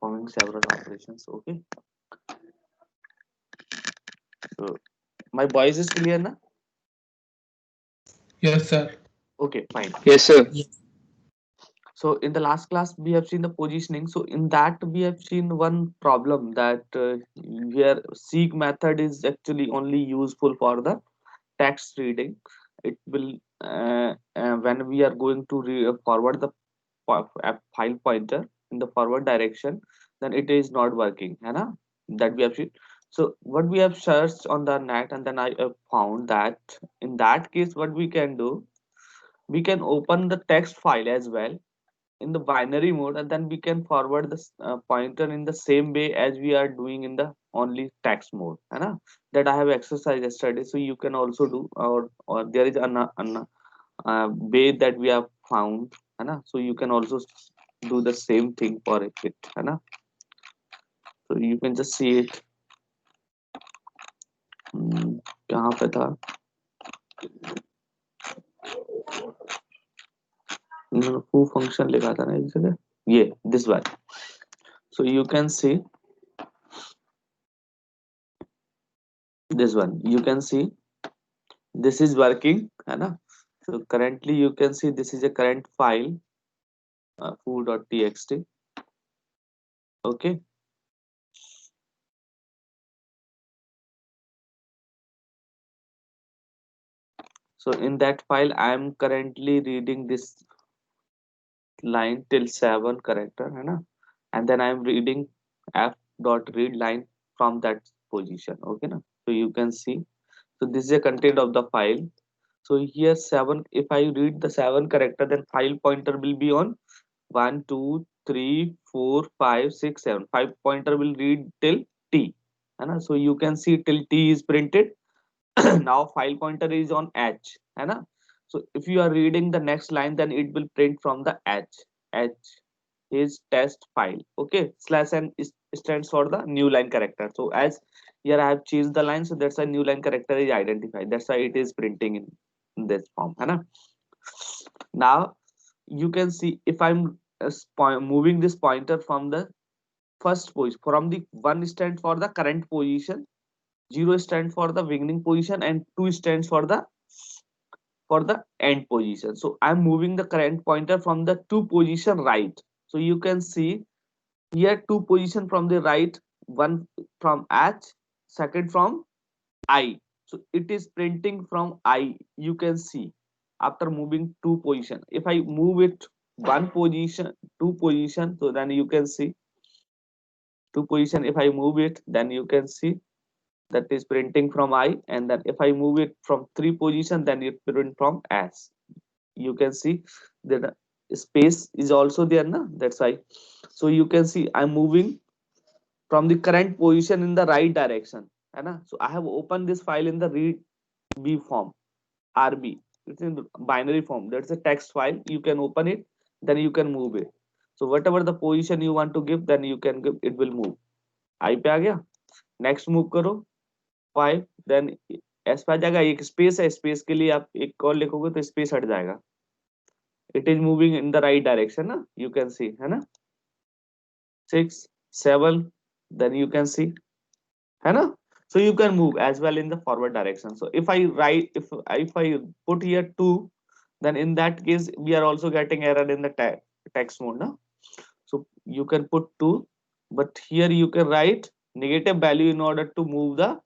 performing several operations. Okay, so my voice is clear now. Yes, sir. Okay, fine. Yes, sir. So in the last class we have seen the positioning. So in that we have seen one problem that here seek method is actually only useful for the text reading. It will when we are going to forward the file pointer in the forward direction, then it is not working, है ना? That we have seen. So what we have searched on the net, and then I have found that in that case what we can do, we can open the text file as well in the binary mode, and then we can forward the pointer in the same way as we are doing in the only text mode, है ना? That I have exercised yesterday, so you can also do, or there is an way that we have found, है ना? So you can also do the same thing for it, है ना? So you can just see it. कहाँ पे था? Who function लिखा था ना एक जगह, ये this one. So you can see this one, you can see this is working, है ना? So currently you can see this is a current file, foo.txt. Okay, so in that file I am currently reading this line till 7 character, है ना? And then I am reading f dot read line from that position. Okay na? So you can see, so this is the content of the file. So here 7, if I read the 7 character, then file pointer will be on 1 2 3 4 5 6 7. 5 pointer will read till t, है ना? So you can see till t is printed. Now file pointer is on h, है ना? So if you are reading the next line, then it will print from the h is test file. Okay, slash n stands for the new line character. So as here I have changed the line, so that's why new line character is identified, that's why it is printing in this form, है ना? Now you can see if I'm moving this pointer from the first position, from the 1 stand for the current position, 0 stands for the beginning position, and 2 stands for the end position. So I'm moving the current pointer from the 2 position right. So you can see here 2 position from the right, one from h, second from I. So it is printing from I. You can see after moving 2 position. If I move it 1 position, 2 position, so then you can see 2 position. If I move it, then you can see that is printing from I, and then if I move it from 3 position, then it print from S. You can see that space is also there, na? That's why. So you can see I'm moving from the current position in the right direction, है ना? So I have opened this file in the read b form, rb. It's in binary form. That's a text file. You can open it, then you can move it. So whatever the position you want to give, then you can give, it will move. I पे आ गया. Next move करो 5, then S पे आ जाएगा. एक space है, space के लिए आप एक और लिखोगे तो स्पेस हट जाएगा. It is moving in the right direction, ना? You can see, है ना? 6 7, then you can see, है ना? So you can move as well in the forward direction. So if I write, if I put here 2, then in that case we are also getting error in the text mode, na? So you can put 2, but here you can write negative value in order to move the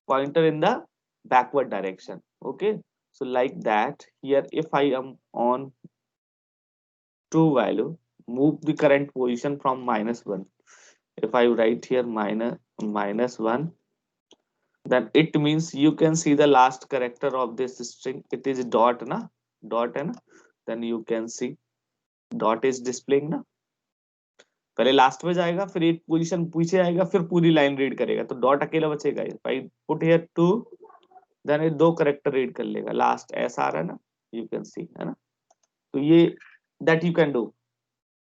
pointer in the backward direction. Okay, so like that, here if I am on true value, move the current position from -1. If I write here -1, then it means you can see the last character of this string. It is dot, na? Dot है ना? Then you can see dot is displaying, ना? पहले last में जाएगा, फिर एक position पीछे आएगा, फिर पूरी लाइन रीड करेगा, तो डॉट अकेला बचेगा. भाई पुट हियर 2, देन ये 2 करेक्टर रीड कर लेगा. लास्ट ऐसा आ रहा है ना, यू कैन सी, है ना? तो ये that you can do.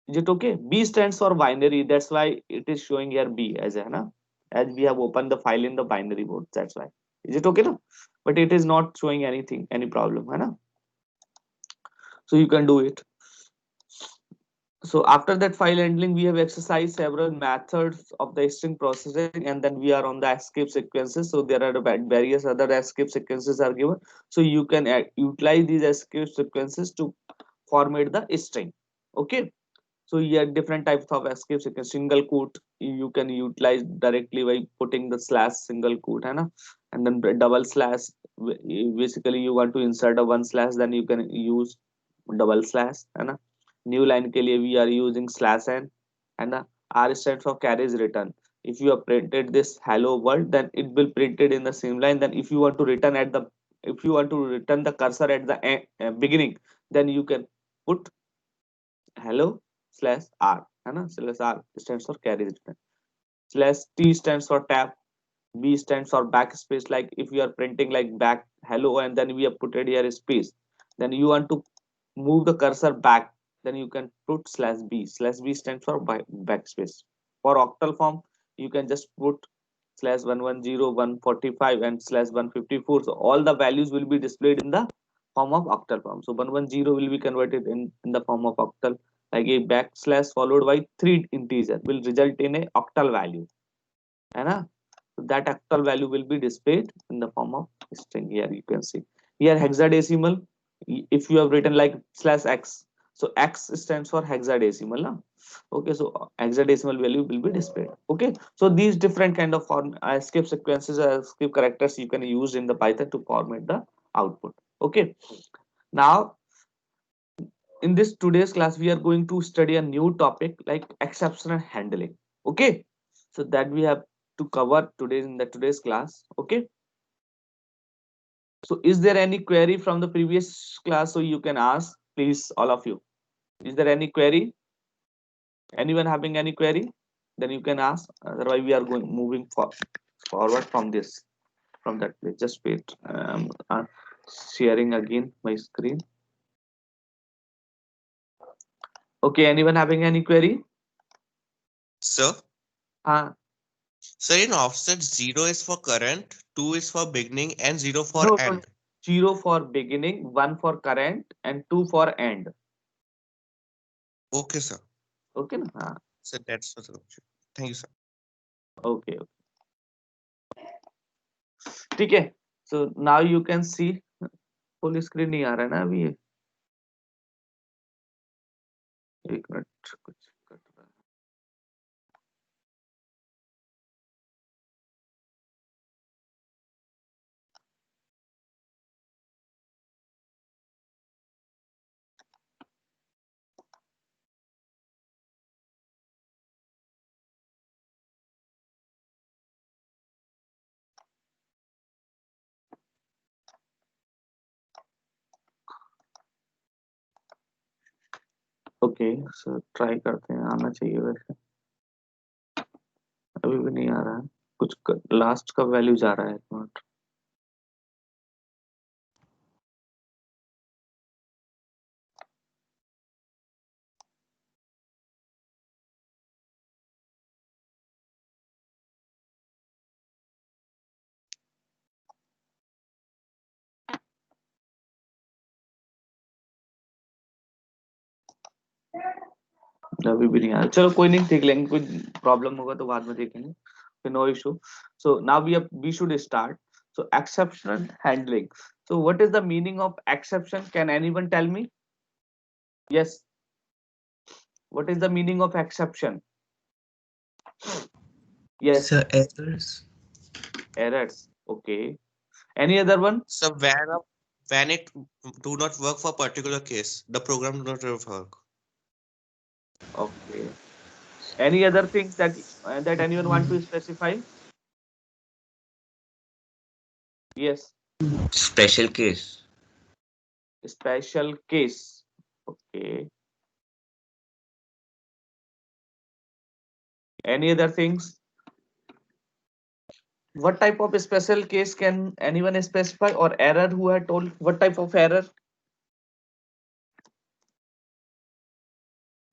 Is it okay? B stands for binary. That's why it is showing here B as है ना? As we have opened the file in the binary mode. That's why. Is it okay, no? But it is not showing anything, any problem, है ना? So you can do it. So after that file handling, we have exercised several methods of the string processing, and then we are on the escape sequences. So there are various other escape sequences are given. So you can utilize these escape sequences to format the string. Okay. So here different types of escape sequence. Single quote you can utilize directly by putting the slash single quote, है ना? And then double slash. Basically, you want to insert a one slash, then you can use double slash, है ना? New line के लिए we are using slash n, है ना? R stands for carries return. If you have printed this hello world, then it will printed in the same line. Then if you want to return at the, if you want to return the cursor at the beginning, then you can put hello slash r, है ना? Slash r stands for carries return. Slash t stands for tab. B stands for backspace. Like if you are printing like back hello and then we have put it here space, then you want to move the cursor back, then you can put slash b. Slash b stands for backspace. For octal form, you can just put slash 110 145 and slash 154. So all the values will be displayed in the form of octal form. So 110 will be converted in the form of octal. Like a backslash followed by three integer will result in a octal value, है ना? So that octal value will be displayed in the form of string. Here you can see here hexadecimal. If you have written like slash x, so x stands for hexadecimal, na? Okay, so hexadecimal value will be displayed. Okay, so these different kind of form escape sequences or escape characters you can use in the Python to format the output. Okay, now in this today's class we are going to study a new topic like exception handling. Okay, so that we have to cover today in the today's class. Okay, so is there any query from the previous class? So you can ask, please, all of you. Is there any query? Anyone having any query? Then you can ask. Otherwise, we are going moving forward from this, from that place. Just wait. Sharing again my screen. Okay, anyone having any query? Sir, Uh, sir, in offset, 0 is for current, 2 is for beginning, and 0 for no, no. end. Zero for beginning, one for current, and two for end. Okay, sir. Okay, ना? हाँ, So that's the solution. Thank you, sir. okay, okay. ठीक है. So now you can see full screen नहीं आ रहा है ना अभी ये. एक मिनट कुछ कट रहा है. ओके, सो ट्राई करते हैं, आना चाहिए वैसे. अभी भी नहीं आ रहा है. कुछ लास्ट का वैल्यू जा रहा है. एक मिनट. अभी भी नहीं आ रहा. चलो कोई नहीं, देख लेंगे. कुछ प्रॉब्लम होगा तो बाद में देखेंगे. No issue. So now we should start. So exception handling. So what is the meaning of exception? Can anyone tell me? Yes. What is the meaning of exception? Yes. So errors. Errors. Okay. Any other one? So when it do not work for particular case, the program do not work. Okay. Any other things that anyone want to specify? Yes. Special case. Special case. Okay. Any other things? What type of special case can anyone specify, or error who had told what type of error?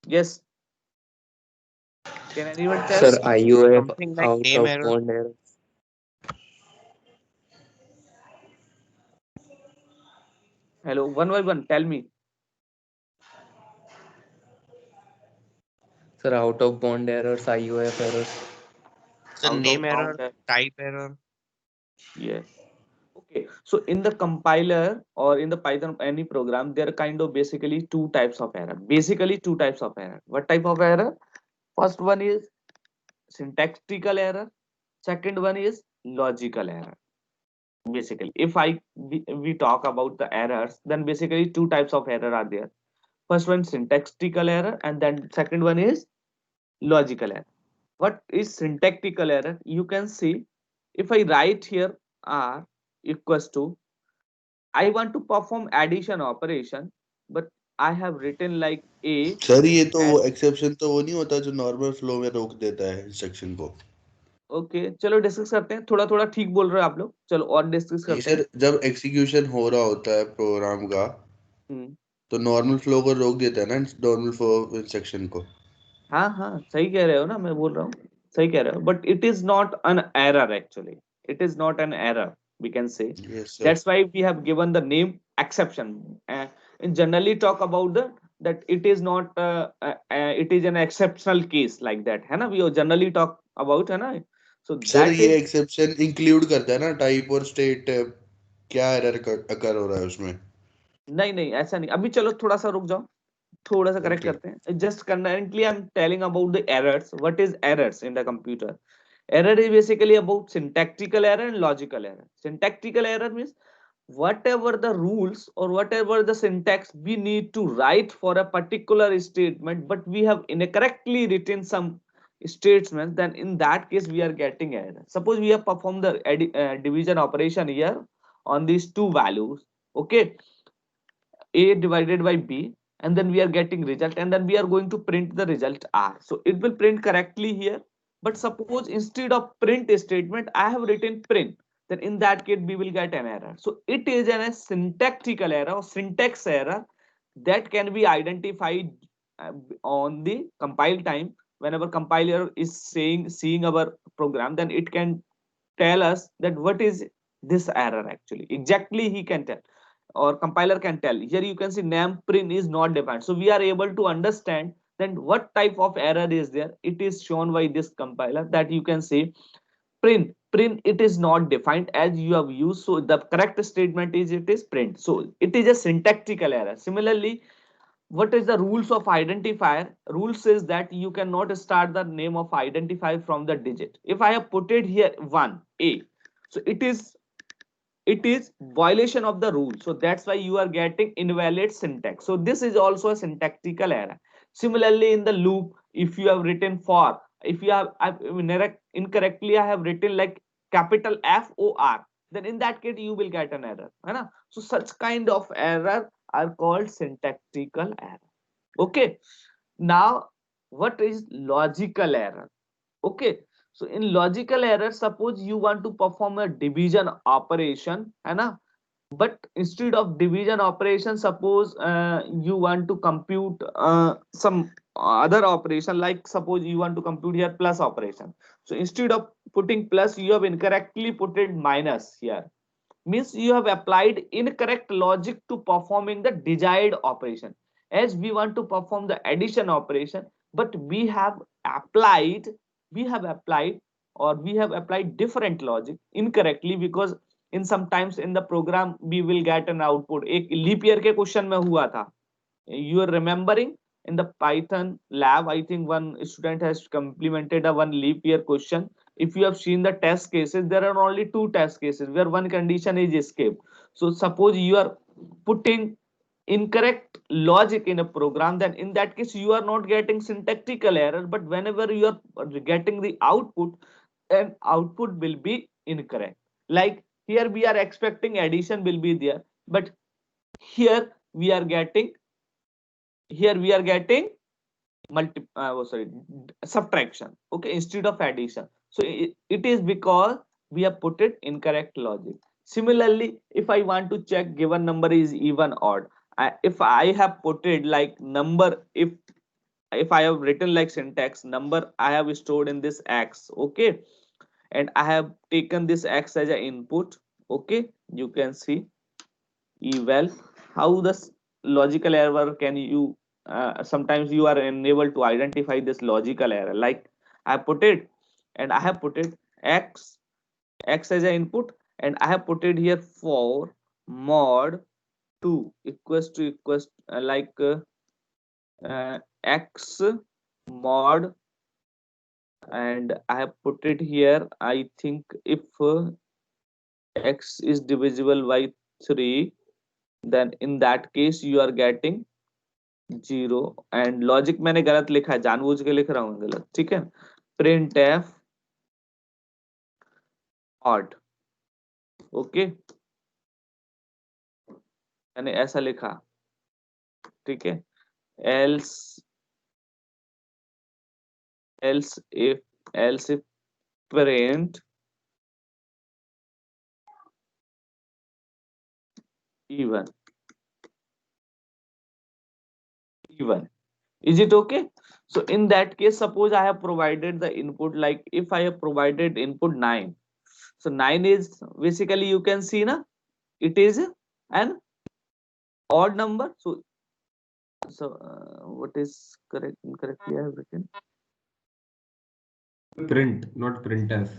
Yes. Can anyone tell? Sir, IUF Something like out name of error. bound error. Hello, one by one. Tell me. Sir, out of bound errors, IOF errors. So Out name of error, bound. type error. Yes. Okay. So in the compiler or in the Python any program, there are kind of basically two types of error. Basically two types of error. What type of error? First one is syntactical error. Second one is logical error. Basically, if we talk about the errors, then basically two types of error are there. First one syntactical error, and then second one is logical error. What is syntactical error? You can see if I write here r equals to, I want to perform addition operation, but I have written like a sir ये तो and वो exception तो वो नहीं होता जो normal flow में रोक देता है इंस्ट्रक्शन को। ओके चलो डिस्कस करते हैं, थोड़ा थोड़ा ठीक बोल रहे हो आप लोग, चलो और डिस्कस नहीं करते हैं। सर, जब एग्जीक्यूशन हो रहा होता है प्रोग्राम का हम्म, तो नॉर्मल फ्लो को रोक देता है ना, नॉर्मल फ्लो इंस्ट्रक्शन को। हाँ हाँ सही कह रहे हो ना, मैं बोल रहा हूँ सही कह रहे हो, but it is not an error actually, it is not an error we can say. Yes sir. That's why we have given the name exception. And generally talk about the that it is not it is an exceptional case like that है ना, we generally talk about है ना, so sir that ये is exception include करता है ना type और state, क्या एरर अकर हो रहा है उसमें। नहीं नहीं ऐसा नहीं, अभी चलो थोड़ा सा रुक जाओ, थोड़ा सा करेक्ट ओके करते हैं, just currently I'm telling about the errors. What is errors in the computer? Error is basically about syntactical error and logical error. Syntactical error means whatever the rules or whatever the syntax we need to write for a particular statement, but we have incorrectly written some statements, then in that case we are getting error. Suppose we have performed the division operation here on these two values, okay, a divided by b, and then we are getting result, and then we are going to print the result r, so it will print correctly here. But suppose instead of print statement I have written print, then in that case we will get an error. So it is a syntactical error or syntax error that can be identified on the compile time. Whenever compiler is seeing our program, then it can tell us that what is this error actually, exactly he can tell or compiler can tell. Here you can see name print is not defined, so we are able to understand then what type of error is there. It is shown by this compiler that you can see print it is not defined as you have used, so the correct statement is it is print, so it is a syntactical error. Similarly, what is the rules of identifier? Rule says that you cannot start the name of identifier from the digit. If I have put it here 1 a, so it is violation of the rule, so that's why you are getting invalid syntax, so this is also a syntactical error. Similarly, in the loop, if you have written for, if you have incorrectly I have written like capital FOR, then in that case you will get an error, right? So such kind of error are called syntactical error. Okay, now what is logical error? Okay, so in logical error, suppose you want to perform a division operation है ना, but instead of division operation, suppose you want to compute some other operation, like suppose you want to compute here plus operation, so instead of putting plus you have incorrectly put it minus here, means you have applied incorrect logic to performing the desired operation. As we want to perform the addition operation, but we have applied or we have applied different logic incorrectly, because in sometimes in the program we will get an output. एक leap year के question में हुआ था, you are remembering, in the Python lab I think one student has complemented a one leap year question. If you have seen the test cases, there are only two test cases where one condition is escaped. So suppose you are putting incorrect logic in a program, then in that case you are not getting syntactical error, but whenever you are getting the output, and output will be incorrect. Like here we are expecting addition will be there, but here we are getting subtraction, okay, instead of addition. So it is because we have put it incorrect logic. Similarly, if I want to check given number is even odd, if I have put it like number, if I have written like syntax number I have stored in this x, okay, and I have taken this x as an input, okay, you can see eval how the logical error can you sometimes you are unable to identify this logical error. Like I put it, and I have put it x as an input, and I have put it here for mod 2 equals x mod, and I have put it here. I think if x is divisible by 3, then in that case you are getting 0. and logic मैंने गलत लिखा है, जानबूझ के लिख रहा हूँ गलत, ठीक है. प्रिंट एफ ऑड, ओके, मैंने ऐसा लिखा, ठीक है. Else if print even is it okay? So in that case, suppose I have provided the input, like if I have provided input 9, so 9 is basically, you can see na, it is an odd number. So what is correct? Incorrectly I have written print, not printf.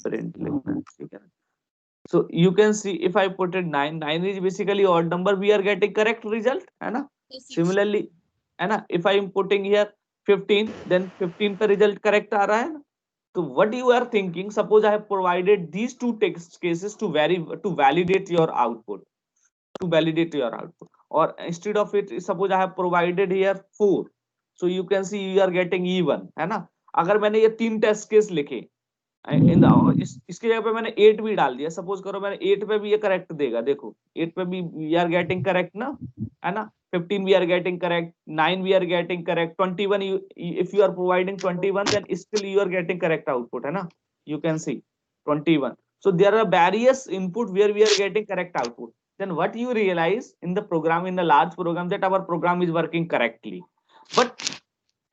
print लिखना है, ठीक है. So you can see if I put it 9 is basically odd number, we are getting correct result, है ना. Similarly, है ना, if I am putting here 15, then 15 पे result correct आ रहा है ना. So what you are thinking, suppose I have provided these two text cases to validate your output, or instead of it, suppose I have provided here 4, so you can see you are getting even, है ना. अगर मैंने ये 3 test case लिखे, इसके जगह पे मैंने 8 भी डाल दिया, सपोज करो मैंने 8 पे भी ये करेक्ट देगा, देखो 8 पे भी वी आर गेटिंग करेक्ट ना, है ना. 15 we are getting correct, 9 we are getting correct, 21 if you are providing 21, then still you are getting correct output, है ना. You can see 21. So there are various input where we are getting correct output. Then what you realize in the program, in the large program, that our program is working correctly. But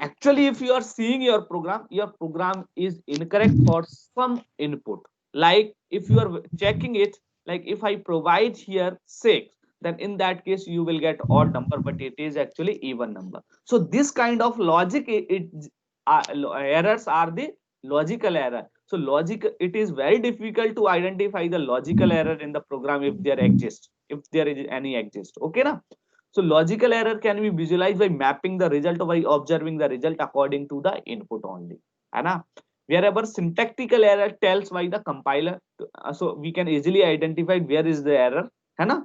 actually, if you are seeing your program is incorrect for some input. Like if you are checking it, like if I provide here 6, then in that case you will get odd number, but it is actually even number. So this kind of logic, errors are the logical error. So logic, it is very difficult to identify the logical error in the program if there is any exist. Okay na. So logical error can be visualized by mapping the result or by observing the result according to the input only, है ना. Wherever syntactical error tells by the compiler, so we can easily identify where is the error, है ना.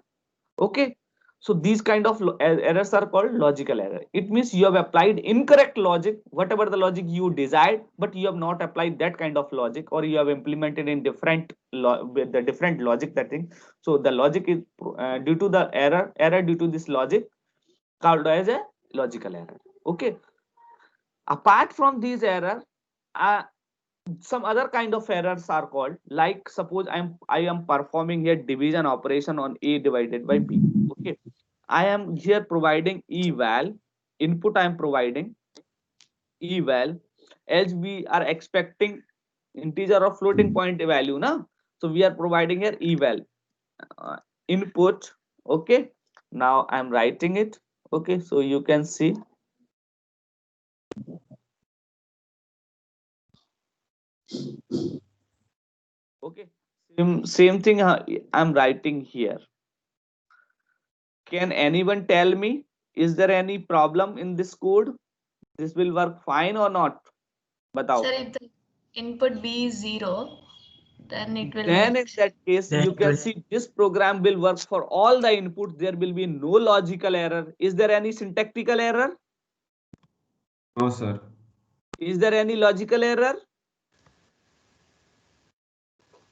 Okay. So these kind of errors are called logical error. It means you have applied incorrect logic, whatever the logic you desired, but you have not applied that kind of logic, or you have implemented in different with the different logic, that thing. So the logic is due to the error due to this logic, called as a logical error. Okay. Apart from these error, some other kind of errors are called, like suppose I am performing here division operation on a divided by b. Okay, I am here providing eval input, I am providing eval, as we are expecting integer or floating point value na. So we are providing here eval input. Okay, now I am writing it. Okay, so you can see, okay, same thing I'm writing here. Can anyone tell me, is there any problem in this code? This will work fine or not? Batao. Sir, if the input B is 0, then it will Then be. in that case, you can see this program will work for all the inputs. There will be no logical error. Is there any syntactical error? No, sir. Is there any logical error?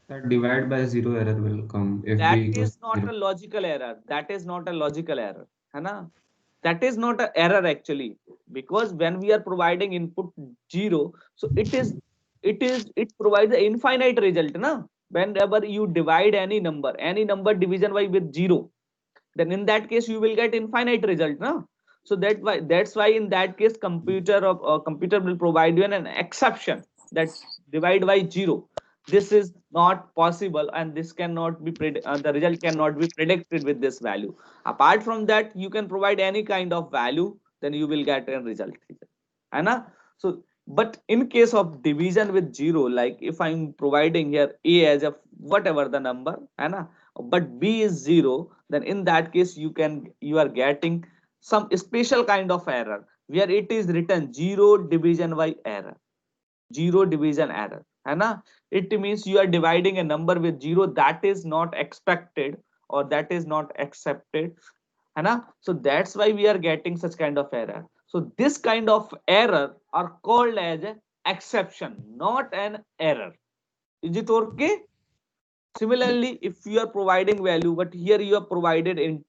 That divide by 0 error will come if That B equals is not 0. a logical error. That is not a logical error. है ना? That is not an error actually, because when we are providing input 0, so it provides an infinite result. Na? Whenever you divide any number division by with 0, then in that case you will get infinite result. Na? So that's why in that case computer will provide you an exception, that divide by 0. this is not possible, and this cannot be the result cannot be predicted with this value. Apart from that, you can provide any kind of value, then you will get a result, है ना? So but in case of division with zero, like if I'm providing here a as a whatever the number, है ना, but b is zero, then in that case you are getting some special kind of error where it is written zero division by error, zero division error, है ना? It means you are dividing a number with zero that is not expected or that is not accepted, है ना? So that's why we are getting such kind of error. So this kind of error are called as an exception, not an error. Is it okay? Similarly, if you are providing value, but here you are provided in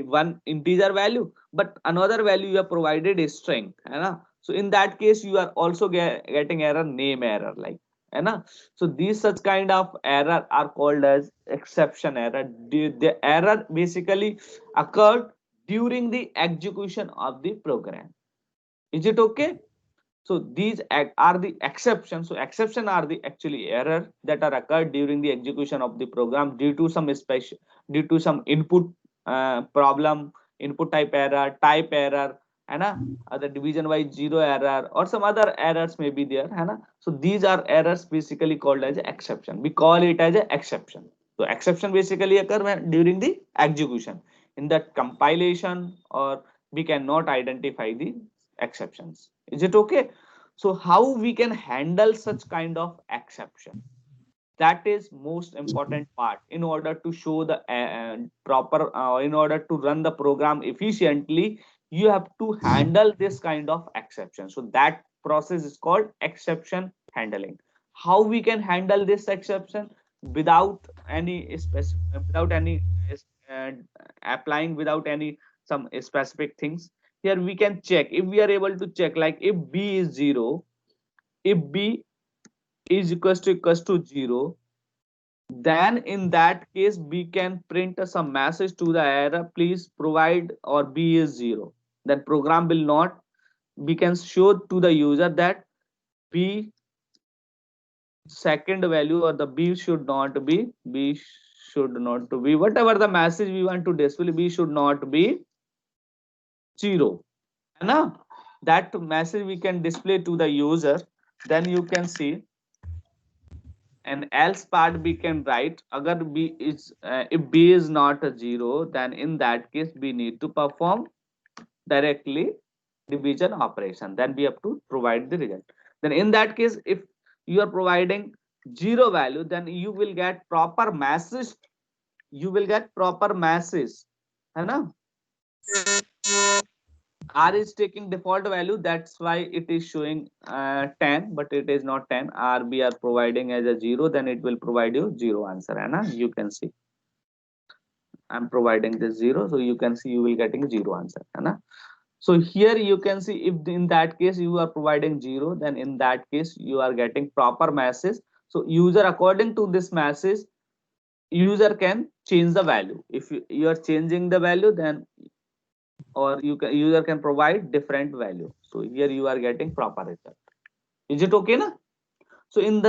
one integer value, but another value you are provided is string, है ना? So in that case, you are also getting error, name error, like, है ना? So these such kind of error are called as exception error. The error basically occurred during the execution of the program. Is it okay? So these are the exceptions. So exception are the actually error that are occurred during the execution of the program due to some special, due to some input problem, input type error, है ना, other division by zero error, or some other errors may be there, है ना? So these are errors basically called as exception. We call it as an exception. So exception basically occur when during the execution. In that compilation, or we cannot identify the exceptions. Is it okay? So how we can handle such kind of exception? That is most important part in order to show the proper in order to run the program efficiently, you have to handle this kind of exception. So that process is called exception handling. How we can handle this exception without any without any uh, applying without any some specific things? Here we can check, if we are able to check, like if b is 0, if b is equals to 0, then in that case we can print some message to the error, please provide, or b is 0. Then program will not, we can show to the user that b second value, or the b should not be, whatever the message we want to display, b should not be 0, है ना? That message we can display to the user. Then you can see, and else part we can write, agar b is if b is not a 0, then in that case we need to perform directly division operation, then we have to provide the result. Then in that case, if you are providing 0 value, then you will get proper message, है ना? R is taking default value, that's why it is showing 10, but it is not 10. R we are providing as a 0, then it will provide you 0 answer, है ना? You can see I'm providing this 0, so you can see you will getting 0 answer, है ना? So here you can see, if in that case you are providing 0, then in that case you are getting proper message. So user, according to this message, user can change the value. If you are changing the value, then or user can provide different value. So here you are getting proper result. Is it okay na? So in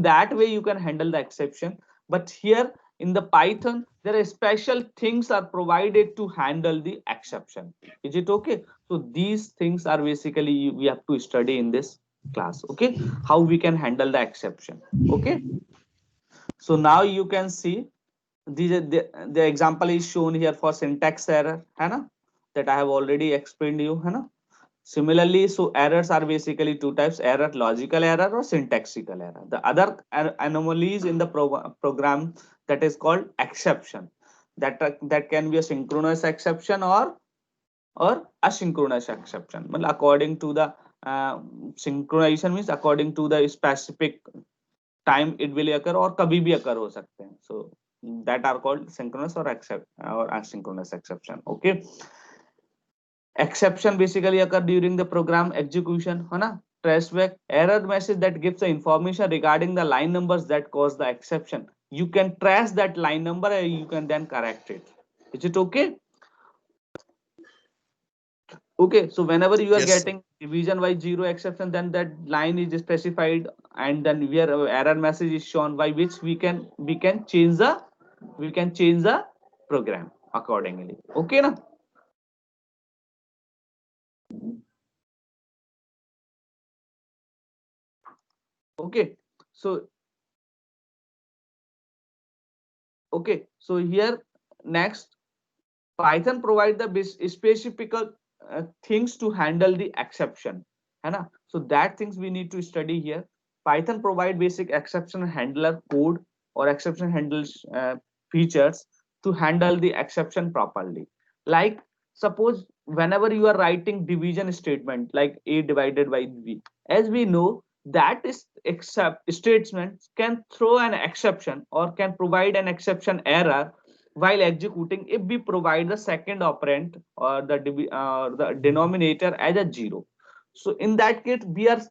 that way you can handle the exception. But here in the Python, there are special things are provided to handle the exception. Is it okay? So these things are basically we have to study in this class. Okay, how we can handle the exception. Okay, so now you can see the example is shown here for syntax error, है ना, that I have already explained you, है ना? Similarly, so errors are basically two types: error, logical error, or syntaxical error. The other anomalies in the program, that is called exception. That can be a synchronous exception or asynchronous exception. Well, according to the synchronization means according to the specific time it will occur, or कभी भी occur हो सकते हैं. So that are called synchronous or asynchronous exception. Okay. Exception basically occur during the program execution, है ना? Traceback, error message that gives the information regarding the line numbers that cause the exception. You can trace that line number and you can then correct it. Is it okay? Okay, so whenever you are Yes, sir. getting division by 0 exception, then that line is specified and then where error message is shown, by which we can change the program accordingly. Okay na? Okay, so here next, Python provide the specific things to handle the exception, है ना? So that things we need to study here. Python provide basic exception handler code or exception handles features to handle the exception properly. Like suppose whenever you are writing division statement like A divided by B, as we know that is except statement can throw an exception or can provide an exception error while executing if we provide the second operand or the denominator as a 0. So in that case,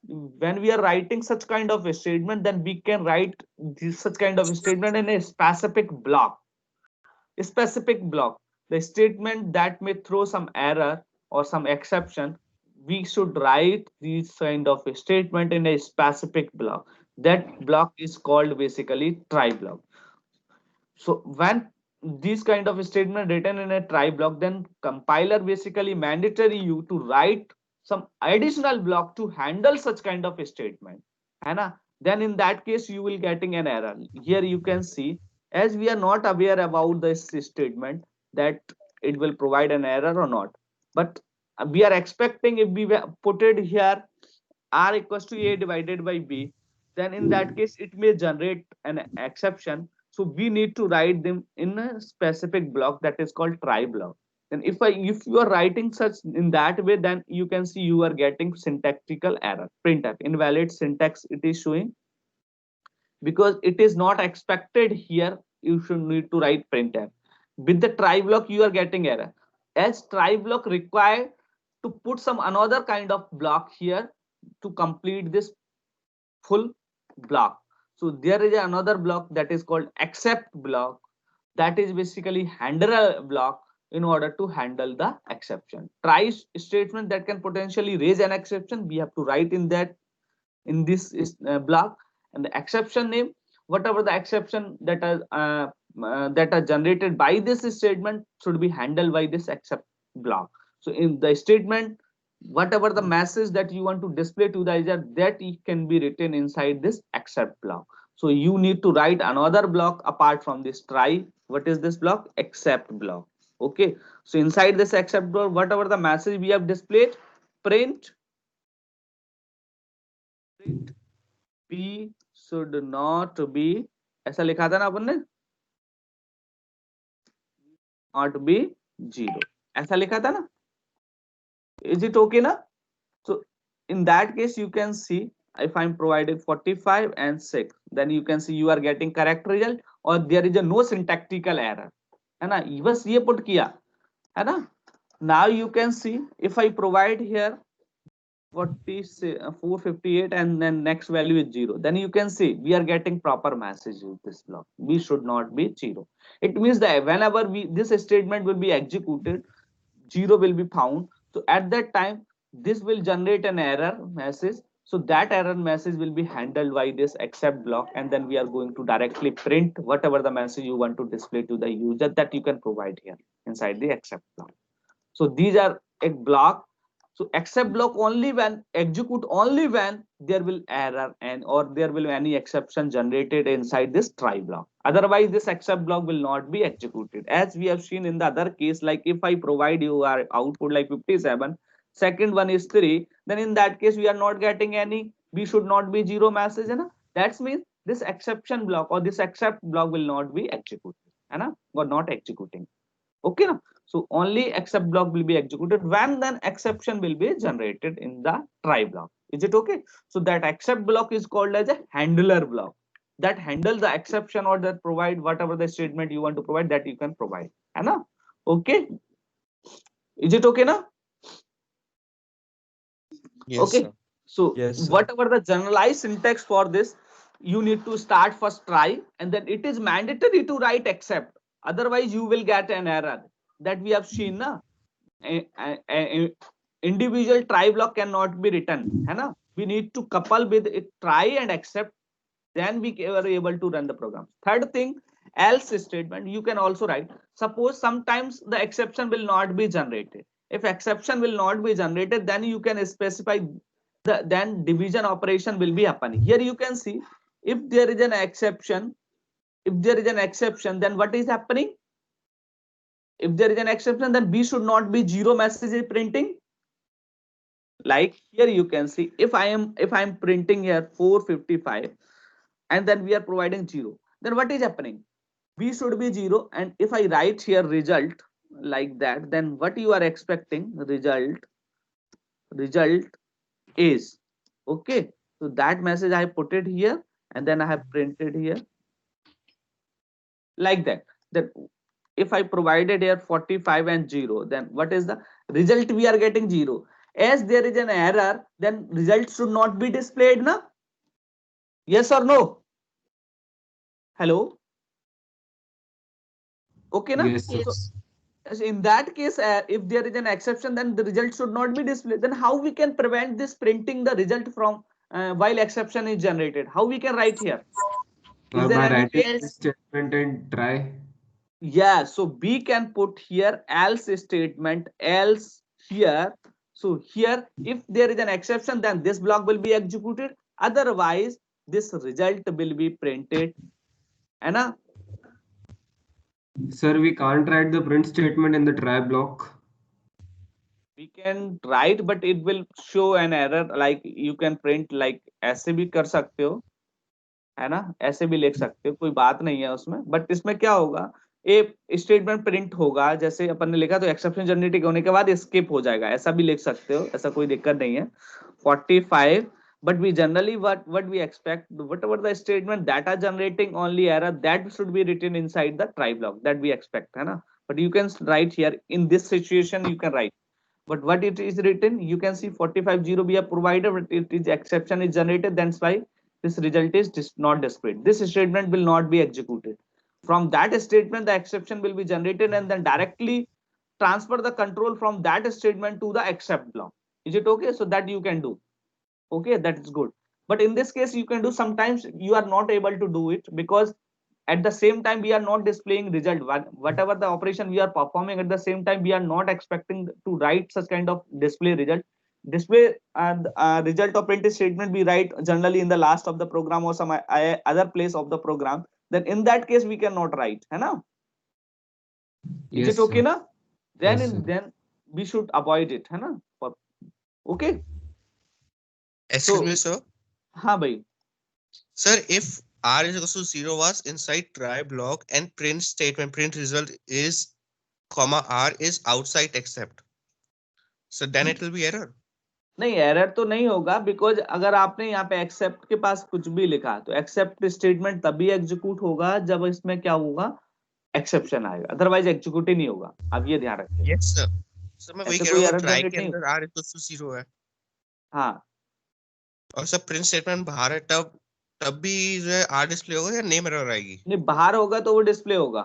when we are writing such kind of a statement, then we can write such kind of a statement in a specific block. The statement that may throw some error or some exception, we should write this kind of a statement in a specific block. That block is called basically try block. So when this kind of statement written in a try block, then compiler basically mandatory you to write some additional block to handle such kind of a statement. And then in that case you will getting an error. Here you can see, as we are not aware about this statement that it will provide an error or not, but we are expecting if we put it here r equals to a divided by b, then in that case it may generate an exception. So we need to write them in a specific block that is called try block. And if you are writing such in that way, then you can see you are getting syntactical error, printf invalid syntax it is showing, because it is not expected here. You should need to write printf. With the try block you are getting error, as try block required to put some another kind of block here to complete this full block. So there is another block that is called except block, that is basically handler block in order to handle the exception. Try statement that can potentially raise an exception, we have to write in this block, and the exception name, whatever the exception that are generated by this statement should be handled by this except block. So in the statement, whatever the message that you want to display to the user, that it can be written inside this except block. So you need to write another block apart from this try. What is this block? Except block. Okay, so inside this except block, whatever the message we have displayed, print p should not be, ऐसा लिखा था ना अपन ने, not be 0, ऐसा लिखा था ना? Is it okay na? So in that case you can see, if I'm providing 45 and 6, then you can see you are getting correct result or there is a no syntactical error, है ना? बस ये put किया, है ना? Now you can see if I provide here 458 and then next value is 0, then you can see we are getting proper message with this block. We should not be 0. It means that whenever this statement will be executed, 0 will be found. So at that time this will generate an error message. So that error message will be handled by this except block, and then we are going to directly print whatever the message you want to display to the user, that you can provide here inside the except block. So these are a block. So except block only when execute only when there will error and or there will be any exception generated inside this try block. Otherwise this except block will not be executed, as we have seen in the other case. Like if I provide you our output like 57, second one is 3, then in that case we are not getting any, we should not be 0 message, है ना? That means this exception block or this except block will not be executed, है ना? Or not executing. Okay na? So only except block will be executed when then exception will be generated in the try block. Is it okay? So that except block is called as a handler block, that handle the exception or that provide whatever the statement you want to provide, that you can provide, है ना? Okay, is it okay now? Yes, Okay, sir. so Yes, sir. whatever the generalized syntax for this, you need to start first try, and then it is mandatory to write except, otherwise you will get an error that we have seen na. Individual try block cannot be written, है ना? We need to couple with it, try and accept, then we are able to run the program. Third thing, else statement you can also write. Suppose sometimes the exception will not be generated. If exception will not be generated, then you can specify then division operation will be happening. Here you can see, if there is an exception, then what is happening? If there is an exception, then B should not be 0 message is printing. Like here you can see, if I am printing here 455 and then we are providing 0, then what is happening? B should be 0, and if I write here result like that, then what you are expecting? Result is okay. So that message I put it here, and then I have printed here like that. Then if I provided here 45 and 0, then what is the result? We are getting 0. As there is an error, then result should not be displayed, na? Yes or no? Hello? Okay, na? Yes, sir. Yes. In that case, if there is an exception, then the result should not be displayed. Then how we can prevent this printing the result from while exception is generated? How we can write here? Is there By any writing way? this statement and try. Yeah, so B can put here else statement, else here. So here, if there is an exception, then this block will be executed. Otherwise, this result will be printed. है ना? Sir, we can't write the print statement in the try block. We can write, but it will show an error. Like you can print like ऐसे भी कर सकते हो, है ना? ऐसे भी लिख सकते हो, कोई बात नहीं है उसमें. बट इसमें क्या होगा? एक स्टेटमेंट प्रिंट होगा, जैसे अपन ने लिखा तो एक्सेप्शन जनरेटिंग होने के बाद स्किप हो जाएगा, ऐसा भी लिख सकते हो, ऐसा कोई दिक्कत नहीं है. 45, but we generally what we expect, whatever the statement that are generating only error, that should be written inside the try block, that we expect, है ना? But you can write here in this situation, you can write. But what it is written, you can see 45.0 we have provided, but it is exception is generated, that's why this result is not displayed. This statement will not be executed. From that statement, the exception will be generated and then directly transfer the control from that statement to the except block. Is it okay? So that you can do. Okay, that is good. But in this case, you can do, sometimes you are not able to do it because at the same time we are not displaying result. Whatever the operation we are performing, at the same time we are not expecting to write such kind of display result. Display and result of print statement we write generally in the last of the program or some other place of the program. Then in that case we cannot write, है ना? Is Yes, it okay, sir. na? Then Yes, sir. then we should avoid it, है ना? Okay. Excuse So me, sir. हाँ भाई. Sir, if R is equal to 0 was inside try block and print statement, print result is comma R is outside except. So then it will be error. नहीं, error तो नहीं होगा, because अगर आपने यहाँ पे एक्सेप्ट के पास कुछ भी लिखा तो एक्सेप्ट स्टेटमेंट तभी एग्जीक्यूट होगा जब इसमें क्या होगा, एक्सेप्शन आएगा, अदरवाइज एग्जीक्यूट ही नहीं होगा. आप ये ध्यान रखिए. Yes, sir. सर मैं वही ऐसे कह कोई रहा हूँ एरर ट्राई जनरेट के नहीं. अंदर R इक्वल टू 0 है हाँ, और सब प्रिंट स्टेटमेंट बाहर है, तब भी जो है R डिस्प्ले होगा या नेम एरर आएगी. नहीं बाहर होगा तो वो डिस्प्ले होगा.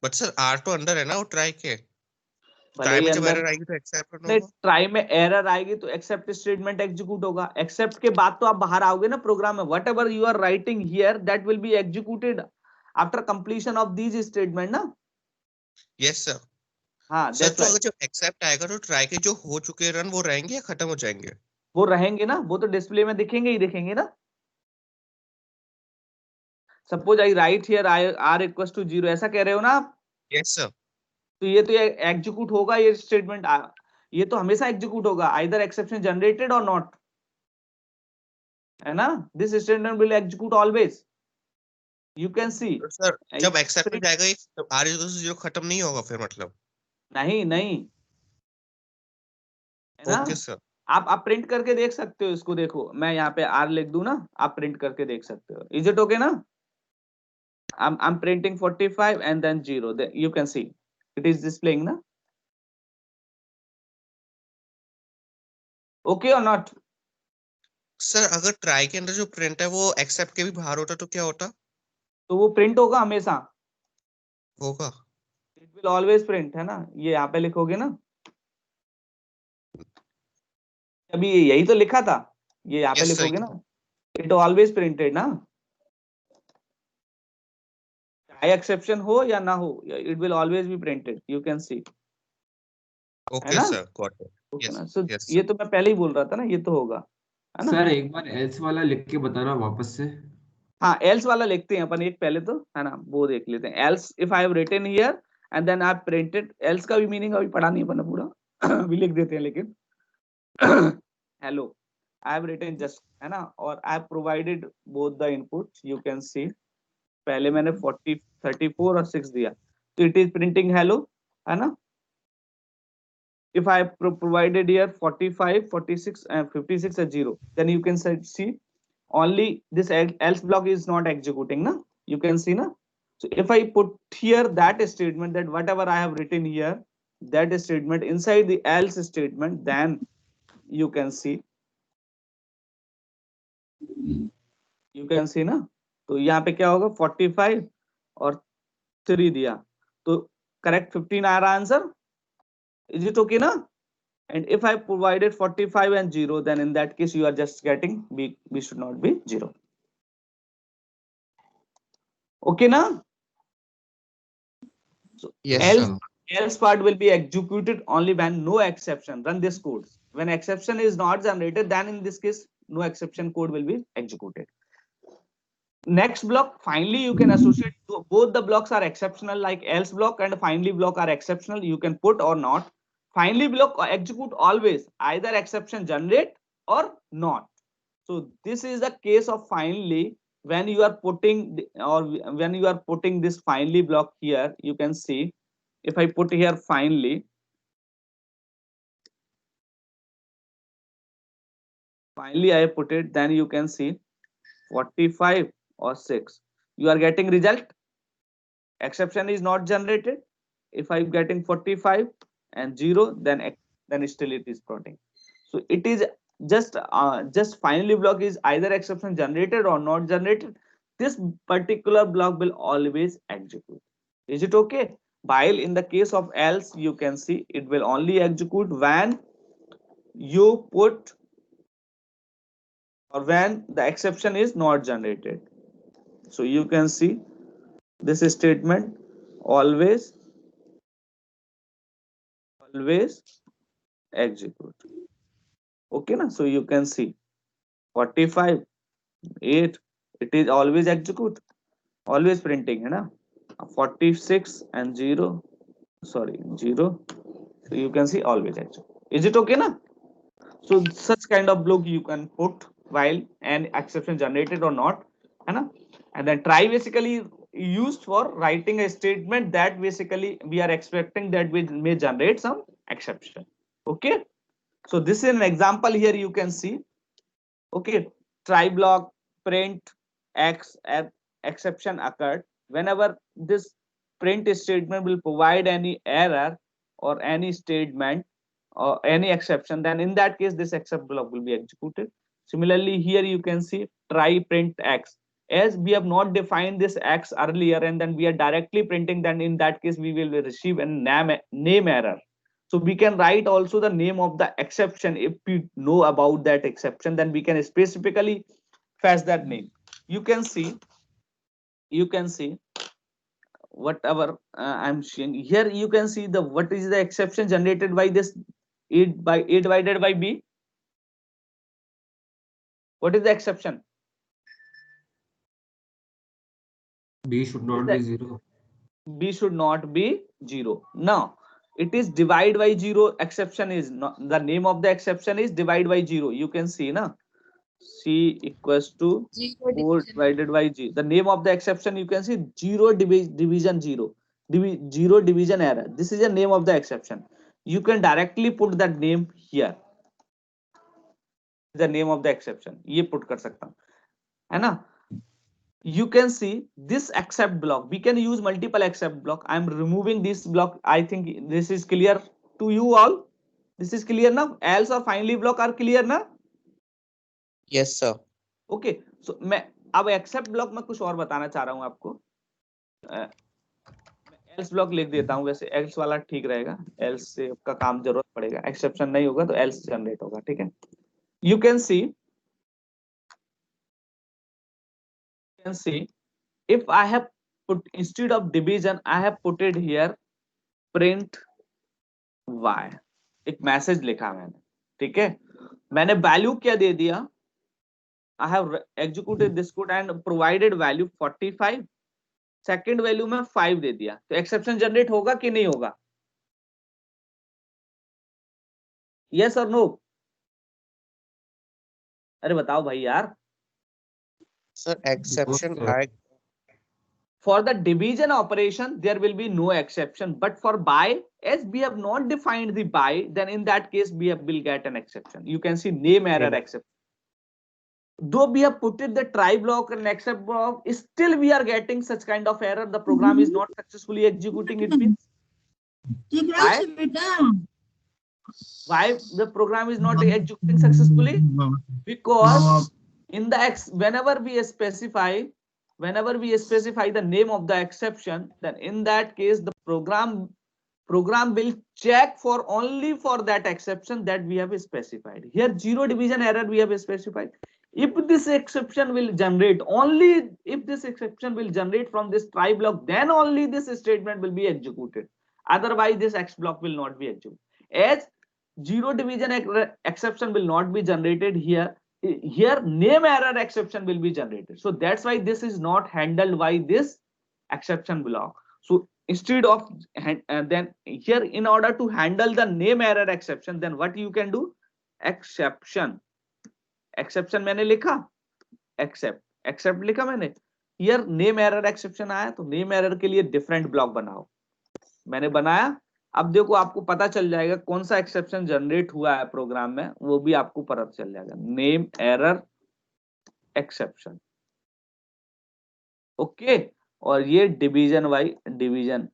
बट सर R तो अंदर है ना वो ट्राई के. भले ट्राई ही में जब अंदर एरर आएगी तो एक्सेप्ट करना नहीं, होगा. ट्राई में एरर आएगी तो एक्सेप्ट स्टेटमेंट एग्जीक्यूट होगा. एक्सेप्ट के बाद तो आप बाहर आओगे ना प्रोग्राम में. Whatever you are writing here that will be executed after completion of these statement ना. Yes sir. हाँ, सर दैट्स तो व्हाई. अगर जब एक्सेप्ट आएगा तो ट्राई के जो हो चुके रन वो रहेंगे या खत्म हो जाएंगे. वो रहेंगे ना, वो तो डिस्प्ले में दिखेंगे ही दिखेंगे ना. Suppose I write here r equals to 0, ऐसा कह रहे हो ना आप. Yes sir. तो ये तो एग्जीक्यूट होगा, ये स्टेटमेंट ये तो हमेशा एग्जीक्यूट होगा, आइदर एक्सेप्शन जनरेटेड और नॉट, है ना. This statement will execute always. You can सी. तो सर जब एक्सेप्ट में जाएगा तो R इक्वल टू 0 खत्म नहीं होगा फिर मतलब. नहीं नहीं, है ना. Okay sir. आप प्रिंट करके देख सकते हो इसको. देखो मैं यहाँ पे आर लिख दूं ना, आप प्रिंट करके देख सकते हो. इज इट ओके ना? I'm printing 45 and then 0. Then you can see it is displaying na. Okay or not? Sir अगर ट्राई के अंदर जो प्रिंट है वो एक्सेप्ट के भी बाहर होता तो क्या होता? तो वो प्रिंट होगा हमेशा. होगा. It will always print, है ना. ये यहाँ पे लिखोगे ना, अभी यही तो लिखा था, ये यहाँ पे Yes, sir. लिखोगे ना, इट ऑलवेज प्रिंटेड ना, चाहे एक्सेप्शन हो या ना हो, it will always be printed, you can सी, है Okay, ना? sir. Got it. Okay Yes. ना, सो Yes, ये sir. तो मैं पहले ही बोल रहा था ना, ये तो होगा, है ना? सर एक बार एल्स वाला लिख के बताना वापस से। हाँ, एल्स वाला लिखते हैं अपन एक पहले तो, है ना, वो देख लेते हैं। Else if I have written here and then I printed, else का भी मीनिंग अभी पढ़ा नहीं अपन पूरा अभी लिख देते हैं, लेकिन hello I have written just, है ना, और I have provided both the inputs, you can see, पहले मैंने 40 34 और 6 दिया, तो इट इज प्रिंटिंग हेलो, है ना? If I provided here 45, 46 and 56 as 0, then you can see only this else block is not executing, na? You can see, na? So if I put here that statement, that whatever I have written here, that statement inside the else statement, then you can see, ना? तो यहाँ पे क्या होगा, 45 और 3 दिया, तो correct 15 आ रहा आंसर, इज इट ओके ना? And if I provided 45 and 0, then in that case you are just getting B should not be 0. Okay na? So Yes, sir. else part will be executed only when no exception. Run this code. When exception is not generated, then in this case no exception code will be executed. Next block, finally you can associate both the blocks are exceptional, like else block and finally block are exceptional. You can put or not. Finally block execute always, either exception generate or not. So this is the case of finally, when you are putting when you are putting this finally block here, you can see, if I put here finally I put it, then you can see 45 or 6, you are getting result, exception is not generated. If I'm getting 45 and 0, then still it is printing. So it is just finally block is either exception generated or not generated. This particular block will always execute. Is it okay? While in the case of else, you can see it will only execute when you put or when the exception is not generated. So you can see this statement always execute. Okay na? So you can see 45 8, it is always execute, always printing, है ना? 46 and 0, sorry 0, so you can see always execute. Is it okay na? So such kind of block you can put while an exception generated or not, है ना? And then try basically used for writing a statement that basically we are expecting that we may generate some exception. Okay, so this is an example here, you can see. Okay, try block print x exception occurred. Whenever this print statement will provide any error or any statement or any exception, then in that case this except block will be executed. Similarly here you can see try print x, as we have not defined this x earlier and then we are directly printing, then in that case we will receive a name error. So we can write also the name of the exception. If we know about that exception, then we can specifically fetch that name. You can see whatever I'm showing here. You can see the what is the exception generated by this A divided by B. What is the exception? B should not be 0. B should not be 0. Now it is divide by 0. Exception is not, the name of the exception is divide by 0. You can see na, C equals to 4 divided by G. The name of the exception you can see 0 division 0. 0 division error. This is the name of the exception. You can directly put that name here. The name of the exception. ये put कर सकता हूँ, है ना? You can see this except block. We can use multiple except block. I am removing this block. I think this is clear to you all. This is clear now. Else or finally block are clear ना? Yes, sir. Okay. So मैं अब except block में कुछ और बताना चाह रहा हूँ आपको. else block लिख देता हूँ, वैसे else वाला ठीक रहेगा. else से आपका काम जरूरत पड़ेगा. Exception नहीं होगा तो else जनरेट होगा, ठीक है? you can see if I have put instead of division I have put it here print y, एक मैसेज लिखा मैंने, ठीक है, मैंने वैल्यू क्या दे दिया, I have executed this code and provided value 45, second value में 5 दे दिया, तो एक्सेप्शन जनरेट होगा कि नहीं होगा? यस और नो? अरे बताओ भाई यार. Sir, exception sir. I For the division operation there will be no exception, but for by, as we have not defined the by, then in that case will get an exception. You can see name error exception. Though we have put it the try block and except block, still we are getting such kind of error. The program is not successfully executing. It means why the program is not executing successfully? Because in the whenever we specify the name of the exception, then in that case the program will check for only for that exception that we have specified. Here zero division error we have specified. If this exception will generate, only if this exception will generate from this try block, then only this statement will be executed. Otherwise this X block will not be executed. As zero division exception will not be generated here, name error exception will be generated. So that's why this is not handled by this exception block. So instead of then here, in order to handle the name error exception, then what you can do, exception मैंने लिखा, accept लिखा मैंने, here name error exception आया, तो name error के लिए different block बनाओ, मैंने बनाया. अब देखो आपको पता चल जाएगा कौन सा एक्सेप्शन जनरेट हुआ है प्रोग्राम में, वो भी आपको पता चल जाएगा, नेम एरर एक्सेप्शन. ओके, और ये division y division,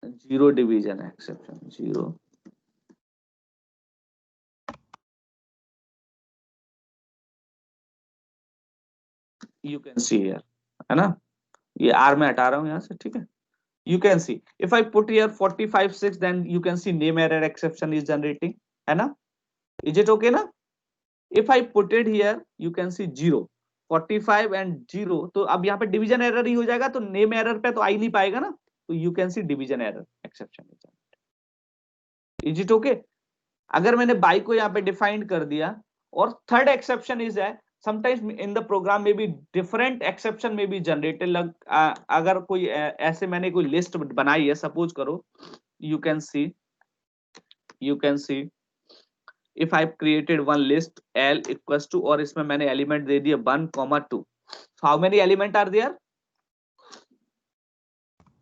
zero division exception, zero you can see here, है ना, ये R में हटा रहा हूं यहां से, ठीक है. You can see if I put here 45.6, then you can see name error exception is generating, है ना. Is it okay ना? If I put it here, you can see 0, 45 and 0, तो अब यहाँ पे डिवीजन एरर ही हो जाएगा, तो नेम एरर पे तो आ ही नहीं पाएगा ना, तो you can see division error exception. Is it okay? अगर मैंने बाई को यहाँ पे डिफाइन कर दिया, और थर्ड एक्सेप्शन इज है, sometimes in the program may be different exception may be generated. अगर कोई ऐसे मैंने कोई लिस्ट बनाई है, सपोज करो, you can see if I created one list L equals to, और इसमें मैंने एलिमेंट दे दिया 1, 2. So how many element are there?